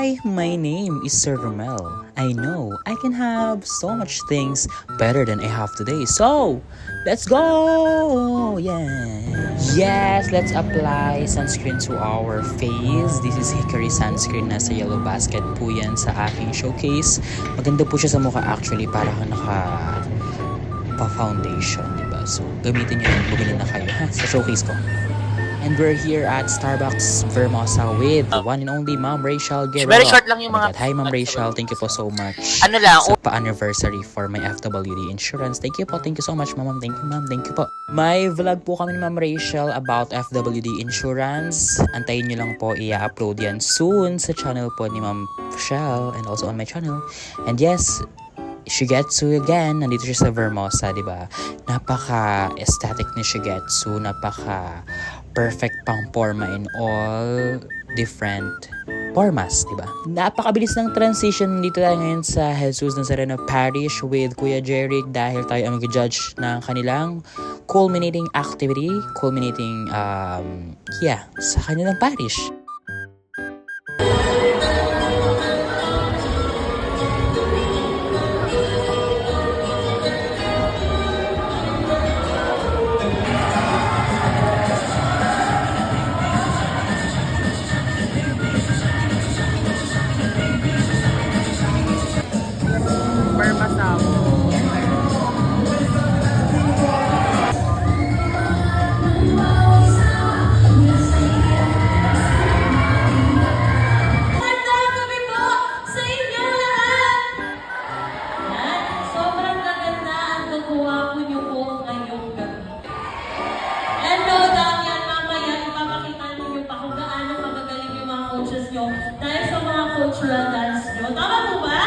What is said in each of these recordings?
Hi, my name is Sir Romel. I know I can have so much things better than I have today. So, let's go! Yes, let's apply sunscreen to our face. This is Hickory sunscreen. Nasa yellow basket po yan sa aking showcase. Maganda po siya sa mukha actually. Para kang naka-foundation, diba? So, gamitin nyo yun. Bumili na kayo ha, sa showcase ko. And we're here at Starbucks Vermosa with the one and only Ma'am Rachel Guerrero. Very short lang yung mga... Hi Ma'am Rachel, thank you po so much. Ano lang? Sa pa-anniversary for my FWD insurance. Thank you po, thank you so much Ma'am. Thank you Ma'am, thank you po. May vlog po kami ni Ma'am Rachel about FWD insurance. Antayin nyo lang po, i-upload yan soon sa channel po ni Ma'am Rachel and also on my channel. And yes, Shigetsu again, nandito siya sa Vermosa, di ba? Napaka-aesthetic ni Shigetsu, napaka-perfect pang forma in all different formas, di ba? Napakabilis ng transition dito tayo ngayon sa Jesus Nazareno Parish with Kuya Jeric dahil tayo ang mag-judge ng kanilang culminating activity, sa kanilang parish. Dahil sa mga cultural dance nyo. Tama po ba?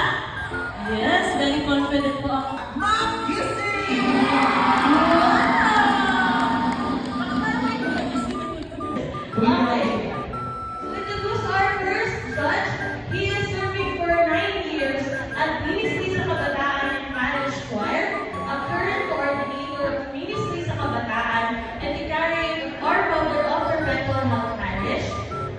Yes, very confident po ako. Okay. So introduce our first judge. He is serving for 9 years at Ministry sa Kabataan and Marriage Choir, a current coordinator of Ministry sa Kabataan, and carrying our founder of the Mental Health Parish,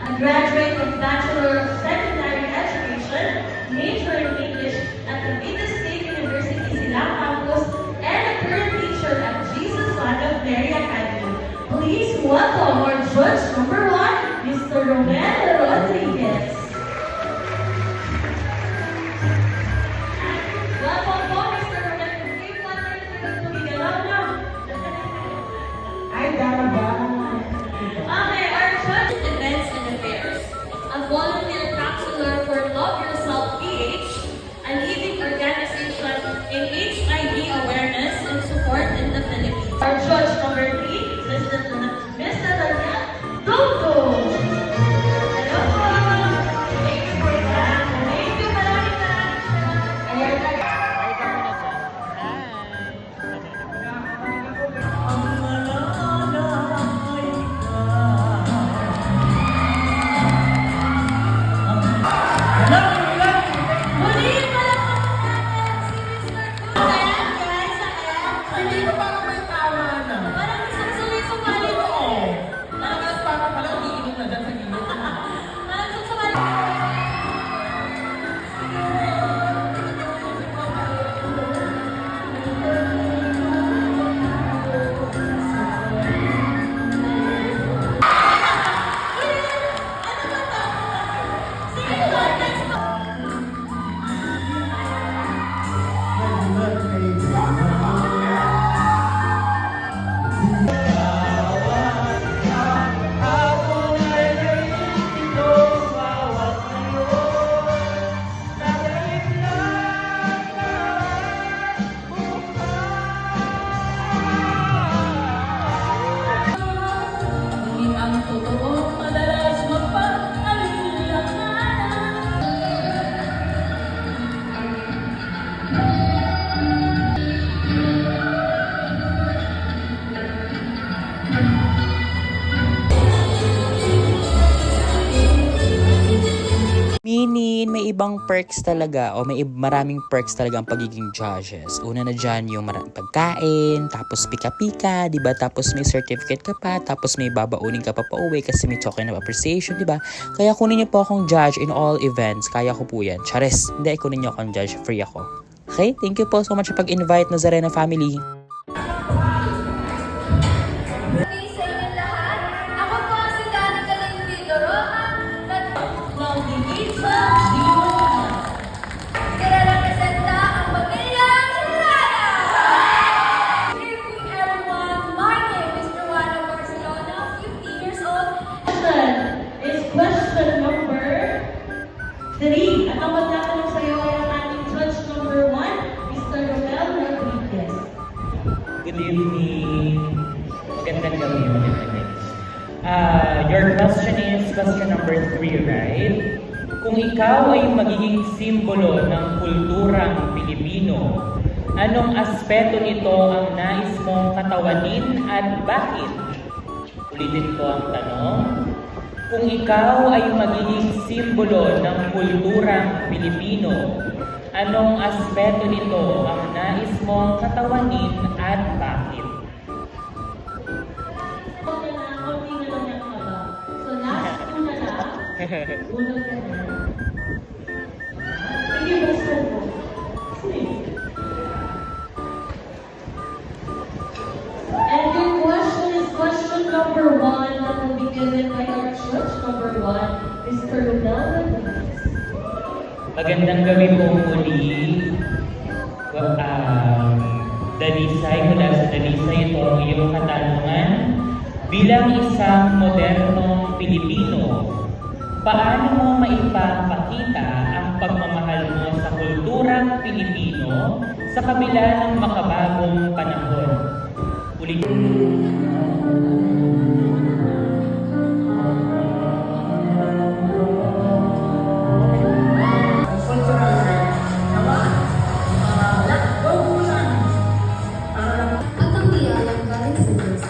a graduate of Bachelor of Secondary Education, major in English at Cavite State University Silang Campus, and a current teacher at Jesus Son of Mary Academy. Please welcome our judge number 1, Mr. Romel Rodriguez. Welcome po, Mr. Romel. Give one minute for us to gigalaw na. Ay, dama. Okay, our judge events and affairs. A volunteer counselor for Love Yourself PH, a leading organization in HIV awareness and support in the Philippines. Our judge number 3, Ms. Nathania ibang perks talaga o may maraming perks talaga ang pagiging judges. Una na dyan yung maraming pagkain, tapos pika-pika, diba? Tapos may certificate ka pa, tapos may babaunin ka pa pauwi kasi may token of appreciation, diba? Kaya kunin niyo po akong judge in all events. Kaya ko po yan. Charis, hindi, kunin niyo akong judge. Free ako. Okay? Thank you po so much sa pag-invite, Nazarena family. Okay, sa inyo lahat. Ako po ang si Danica Lenvillo Roja, Lisa Dion. nire-representa ang pamilyang Serrano. Good evening, everyone. My name is Joanna Barcelona, 50 years old. Question is question number 3. At ang magtatanong sa iyo ay ang ating judge number 1, Mr. Romel Rodriguez. Good evening. Magandang gabi. Your question is question number 3, right? Kung ikaw ay magiging simbolo ng kulturang Pilipino, anong aspeto nito ang nais mong katawanin at bakit? Ulitin ko ang tanong. Kung ikaw ay magiging simbolo ng kulturang Pilipino, anong aspeto nito ang nais mong katawanin at bakit? Konti na lang yung kaba. So last 2 na lang. Unang ka na. Sige, basta mo. Sige. And your question is question number 1 that will be given by our judge number 1, Mr. Romel Rodriguez. Magandang gabi po muli. Dalisay, mula sa Dalisay ito ang iyong katanungan. Bilang isang modernong Pilipino, paano mo maipapakita ang pagmamahal mo sa kulturang Pilipino sa kabila ng makabagong panahon? At ang iyalang galing sa Diyos.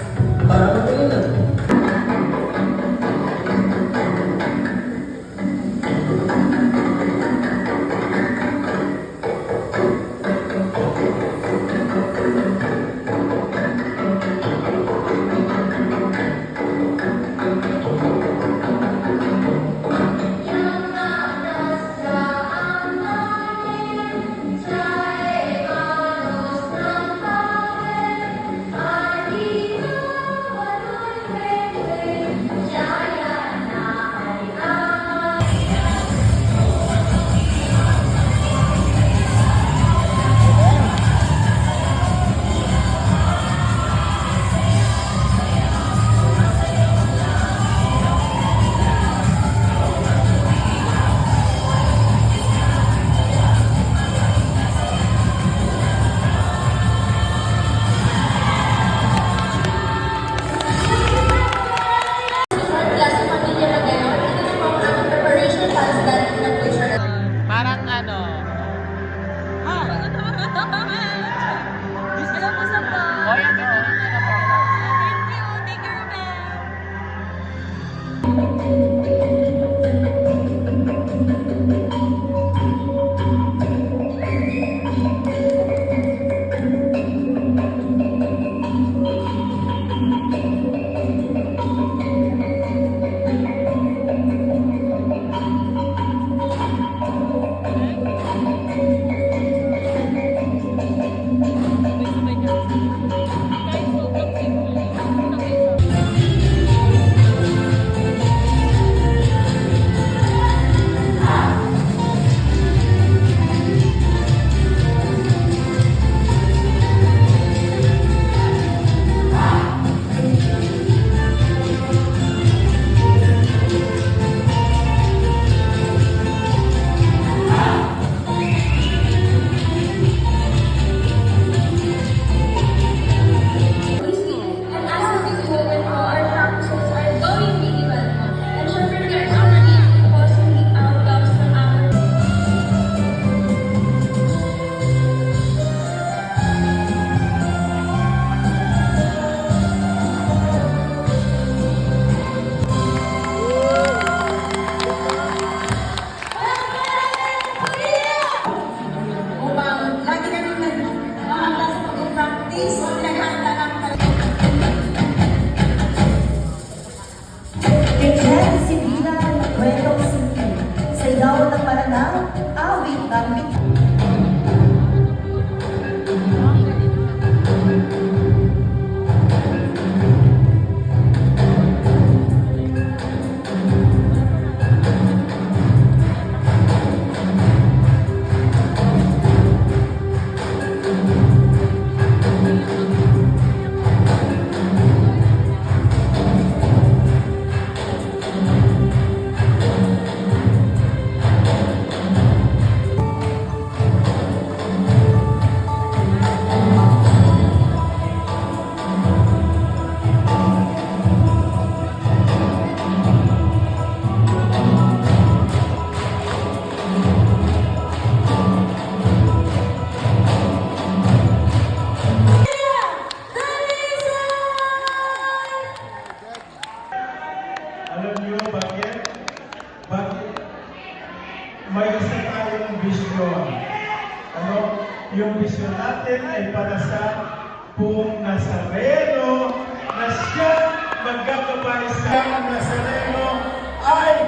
pong Nazareno na siyang magkakabay sa Nazareno ay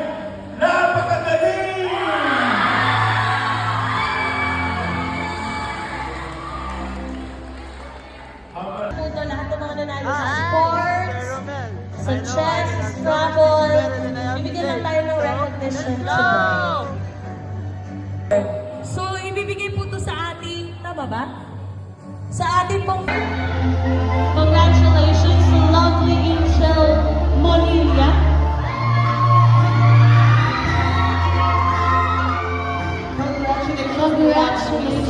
napakagaling! Po ito lahat ng mga nanalo sa sports, sa chess, Scrabble. Bibigyan lang tayo ng recognition today. So, ibibigay po ito sa ating, tama ba? Sa ating pong... Congratulations to lovely Angel Monilla. Congratulations.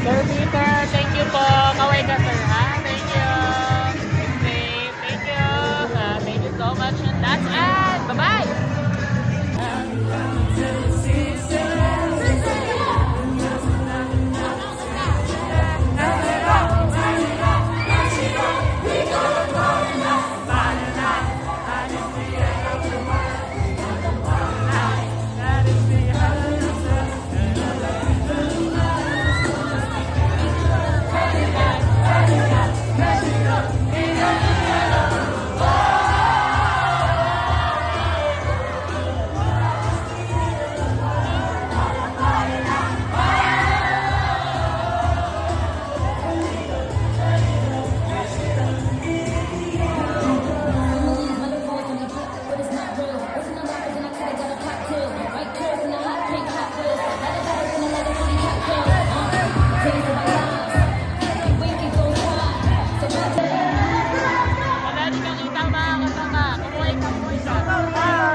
Sir Peter, thank you po. Kaway ka, sir, ha? Thank you. Stay safe. Thank you. Thank you so much. And that's it. Bye-bye. Madali kang itang mga kasama. Kumuhay ka, kumuhay ka. Bye!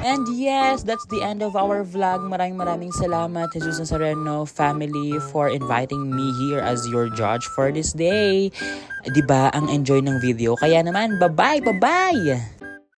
And yes, that's the end of our vlog. Maraming salamat, Jesus Nazareno family, for inviting me here as your judge for this day. Diba, ang enjoy ng video. Kaya naman, bye-bye!